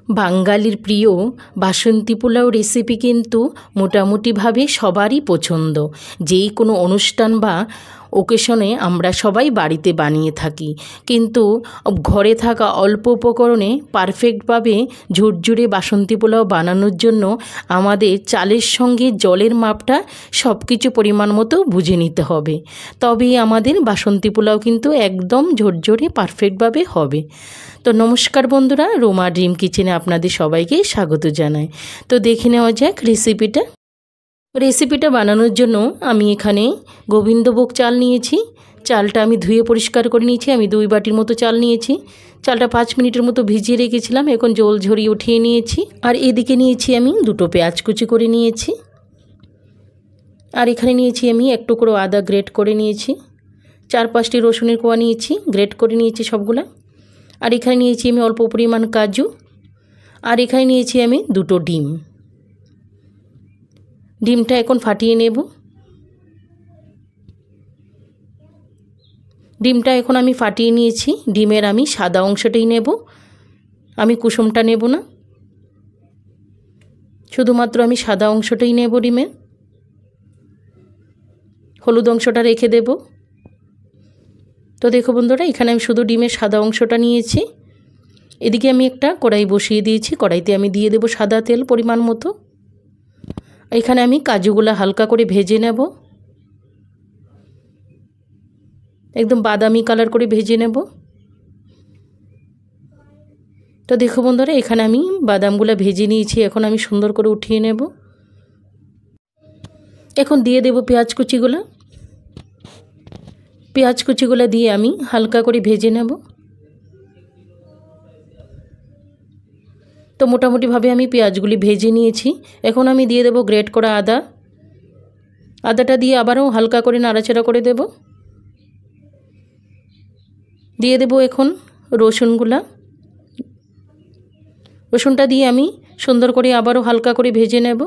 বাঙালির প্রিয় বাসন্তী পোলাও রেসিপি কিন্তু মোটামুটিভাবে সবারই পছন্দ। যেই কোনো অনুষ্ঠান বা ওকেশনে আমরা সবাই বাড়িতে বানিয়ে থাকি, কিন্তু ঘরে থাকা অল্প উপকরণে পারফেক্টভাবে ঝুরঝুরে বাসন্তী পোলাও বানানোর জন্য আমাদের চালের সঙ্গে জলের মাপটা সব কিছু পরিমাণ মতো বুঝে নিতে হবে। তবেই আমাদের বাসন্তী পোলাও কিন্তু একদম ঝরঝরে পারফেক্টভাবে হবে। তো নমস্কার বন্ধুরা, রোমা ড্রিম কিচেনে আপনাদের সবাইকে স্বাগত জানাই। তো দেখে নেওয়া যাক রেসিপিটা বানানোর জন্য আমি এখানে গোবিন্দভোগ চাল নিয়েছি। চালটা আমি ধুয়ে পরিষ্কার করে নিয়েছি। আমি 2 বাটির মতো চাল নিয়েছি। চালটা 5 মিনিটের মতো ভিজিয়ে রেখেছিলাম, এখন জল ঝরিয়ে উঠিয়ে নিয়েছি। আর এদিকে নিয়েছি আমি 2টো পেঁয়াজ কুচি করে নিয়েছি। আর এখানে নিয়েছি আমি 1 টুকরো আদা গ্রেট করে নিয়েছি। 4-5টি রসুনের কোয়া নিয়েছি, গ্রেট করে নিয়েছি সবগুলা। আর এখানে নিয়েছি আমি অল্প পরিমাণ কাজু। আর এখানে নিয়েছি আমি 2টো ডিম। ডিমটা এখন ফাটিয়ে নেব। ডিমটা এখন আমি ফাটিয়ে নিয়েছি। ডিমের আমি সাদা অংশটাই নেব, আমি কুসুমটা নেব না, শুধুমাত্র আমি সাদা অংশটাই নেব ডিমের। হলুদ অংশটা রেখে দেব। তো দেখো বন্ধুরা, এখানে আমি শুধু ডিমের সাদা অংশটা নিয়েছি। এদিকে আমি একটা কড়াই বসিয়ে দিয়েছি। কড়াইতে আমি দিয়ে দেব সাদা তেল পরিমাণ মতো। এখানে আমি কাজুগুলো হালকা করে ভেজে নেব, একদম বাদামি কালার করে ভেজে নেব। তো দেখো বন্ধুরা, এখানে আমি বাদামগুলো ভেজে নিয়েছি। এখন আমি সুন্দর করে উঠিয়ে নেব। এখন দিয়ে দেব পেঁয়াজ কুচিগুলো দিয়ে আমি হালকা করে ভেজে নেব। তো মোটামুটিভাবে আমি পেঁয়াজগুলি ভেজে নিয়েছি। এখন আমি দিয়ে দেব গ্রেট করা আদাটা দিয়ে আবারও হালকা করে নাড়াচাড়া করে দেব। দিয়ে দেব এখন রসুনটা দিয়ে আমি সুন্দর করে আবারও হালকা করে ভেজে নেব।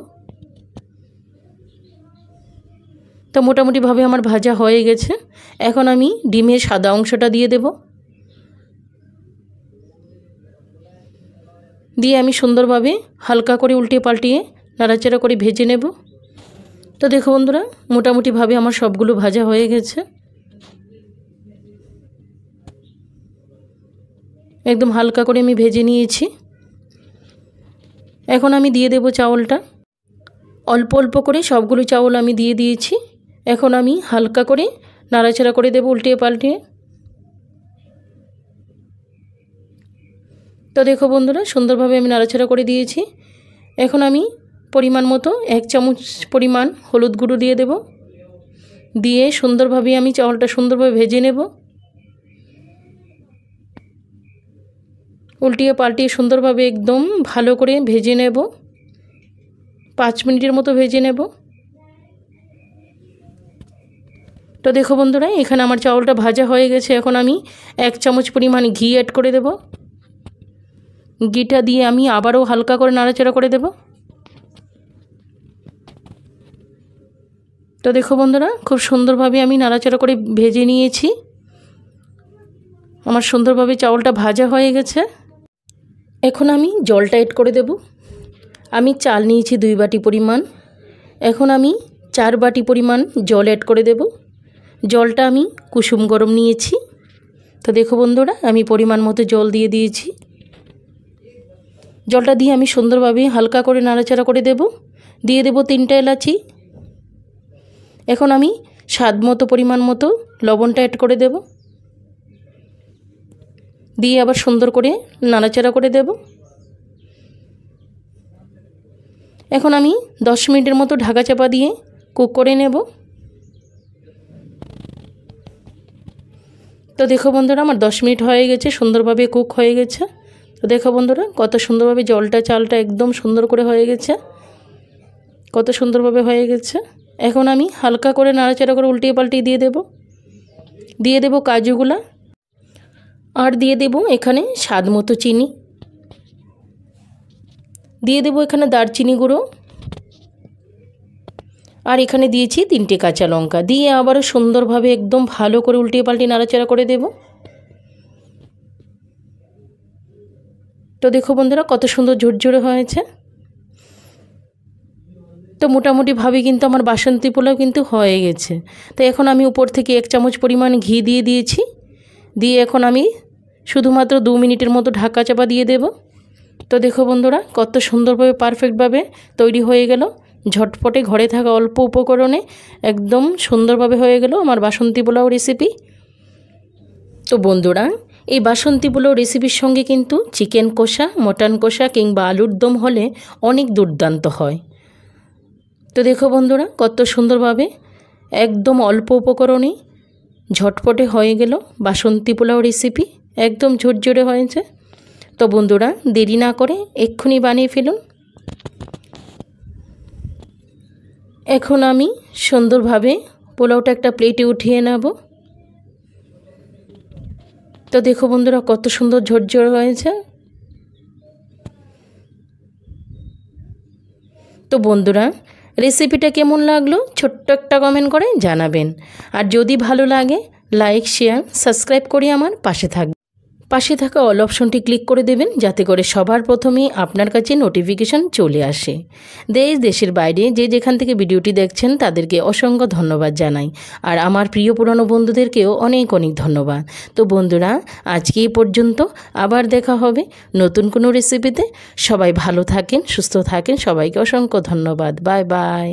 তো মোটামুটিভাবে আমার ভাজা হয়ে গেছে। এখন আমি ডিমের সাদা অংশটা দিয়ে দেব। দিয়ে আমি সুন্দরভাবে হালকা করে উল্টে পাল্টিয়ে নাড়াচাড়া করে ভেজে নেব। তো দেখো বন্ধুরা, মোটামুটিভাবে আমার সবগুলো ভাজা হয়ে গেছে। একদম হালকা করে আমি ভেজে নিয়েছি। এখন আমি দিয়ে দেব চাউলটা। অল্প অল্প করে সবগুলো চাউল আমি দিয়ে দিয়েছি। এখন আমি হালকা করে নাড়াচাড়া করে দেব উল্টিয়ে পাল্টিয়ে। তো দেখো বন্ধুরা, সুন্দরভাবে আমি নাড়াচাড়া করে দিয়েছি। এখন আমি পরিমাণ মতো 1 চামচ পরিমাণ হলুদ গুঁড়ো দিয়ে দেব। দিয়ে সুন্দরভাবে আমি চাউলটা সুন্দরভাবে ভেজে নেব। উল্টিয়ে পাল্টিয়ে সুন্দরভাবে একদম ভালো করে ভেজে নেব। 5 মিনিটের মতো ভেজে নেব। তো দেখো বন্ধুরা, এখানে আমার চাউলটা ভাজা হয়ে গেছে। এখন আমি 1 চামচ পরিমাণ ঘি অ্যাড করে দেব। ঘিটা দিয়ে আমি আবারও হালকা করে নাড়াচাড়া করে দেব। তো দেখো বন্ধুরা, খুব সুন্দরভাবে আমি নাড়াচাড়া করে ভেজে নিয়েছি। আমার সুন্দরভাবে চাউলটা ভাজা হয়ে গেছে। এখন আমি জলটা অ্যাড করে দেব। আমি চাল নিয়েছি 2 বাটি পরিমাণ। এখন আমি 4 বাটি পরিমাণ জল অ্যাড করে দেব। জলটা আমি কুসুম গরম নিয়েছি। তো দেখো বন্ধুরা, আমি পরিমাণ মতো জল দিয়ে দিয়েছি। জলটা দিয়ে আমি সুন্দরভাবে হালকা করে নাড়াচাড়া করে দেব। দিয়ে দেব 3টা এলাচি। এখন আমি স্বাদ মতো পরিমাণ মতো লবণটা অ্যাড করে দেব। দিয়ে আবার সুন্দর করে নাড়াচাড়া করে দেব। এখন আমি 10 মিনিটের মতো ঢাকা চাপা দিয়ে কুক করে নেব। তো দেখো বন্ধুরা, আমার 10 মিনিট হয়ে গেছে, সুন্দরভাবে কুক হয়ে গেছে। তো দেখো বন্ধুরা, কত সুন্দরভাবে চালটা একদম সুন্দর করে হয়ে গেছে, কত সুন্দরভাবে হয়ে গেছে। এখন আমি হালকা করে নাড়াচাড়া করে উল্টিয়ে পাল্টিয়ে দিয়ে দেব কাজুগুলা। আর দিয়ে দেব এখানে স্বাদ মতো চিনি। দিয়ে দেব এখানে দারচিনি গুঁড়ো। আর এখানে দিয়েছি 3টে কাঁচা লঙ্কা। দিয়ে আবারও সুন্দরভাবে একদম ভালো করে উল্টিয়ে পাল্টিয়ে নাড়াচাড়া করে দেব। তো তো দেখো বন্ধুরা কত সুন্দর ঝুরঝুরে হয়েছে। তো মোটামুটিভাবে কিন্তু আমার বাসন্তী পোলাও কিন্তু হয়ে গেছে। তো এখন আমি উপর থেকে 1 চামচ পরিমাণ ঘি দিয়ে দিয়েছি। দিয়ে এখন আমি শুধুমাত্র 2 মিনিটের মতো ঢাকা চাপা দিয়ে দেব। তো দেখো বন্ধুরা কত সুন্দরভাবে পারফেক্টভাবে তৈরি হয়ে গেল। ঝটপটে ঘরে থাকা অল্প উপকরণে একদম সুন্দরভাবে হয়ে গেল আমার বাসন্তী পোলাও রেসিপি। তো বন্ধুরা এই বাসন্তী পোলাও রেসিপির সঙ্গে কিন্তু চিকেন কষা, মটন কষা কিংবা আলুর দম হলে অনেক দুর্দান্ত হয়। তো দেখো বন্ধুরা কত সুন্দরভাবে একদম অল্প উপকরণে ঝটপটে হয়ে গেল বাসন্তী পোলাও রেসিপি, একদম ঝরঝরে হয়েছে। তো বন্ধুরা দেরি না করে এক্ষুনি বানিয়ে ফেলুন। এখন আমি সুন্দরভাবে পোলাওটা একটা প্লেটে উঠিয়ে নেব। তো দেখো বন্ধুরা কত সুন্দর ঝরঝরে হয়েছে। তো বন্ধুরা রেসিপিটা কেমন লাগলো ছোট্ট একটা কমেন্ট করে জানাবেন। আর যদি ভালো লাগে লাইক, শেয়ার, সাবস্ক্রাইব করে আমার পাশে থাকা অল অপশনটি ক্লিক করে দেবেন, যাতে করে সবার প্রথমেই আপনার কাছে নোটিফিকেশন চলে আসে। দেশের বাইরে যে যেখান থেকে ভিডিওটি দেখছেন তাদেরকে অসংখ্য ধন্যবাদ জানাই। আর আমার প্রিয় পুরনো বন্ধুদেরকেও অনেক অনেক ধন্যবাদ। তো বন্ধুরা আজকে এই পর্যন্ত, আবার দেখা হবে নতুন কোনো রেসিপিতে। সবাই ভালো থাকেন, সুস্থ থাকেন, সবাইকে অসংখ্য ধন্যবাদ। Bye bye.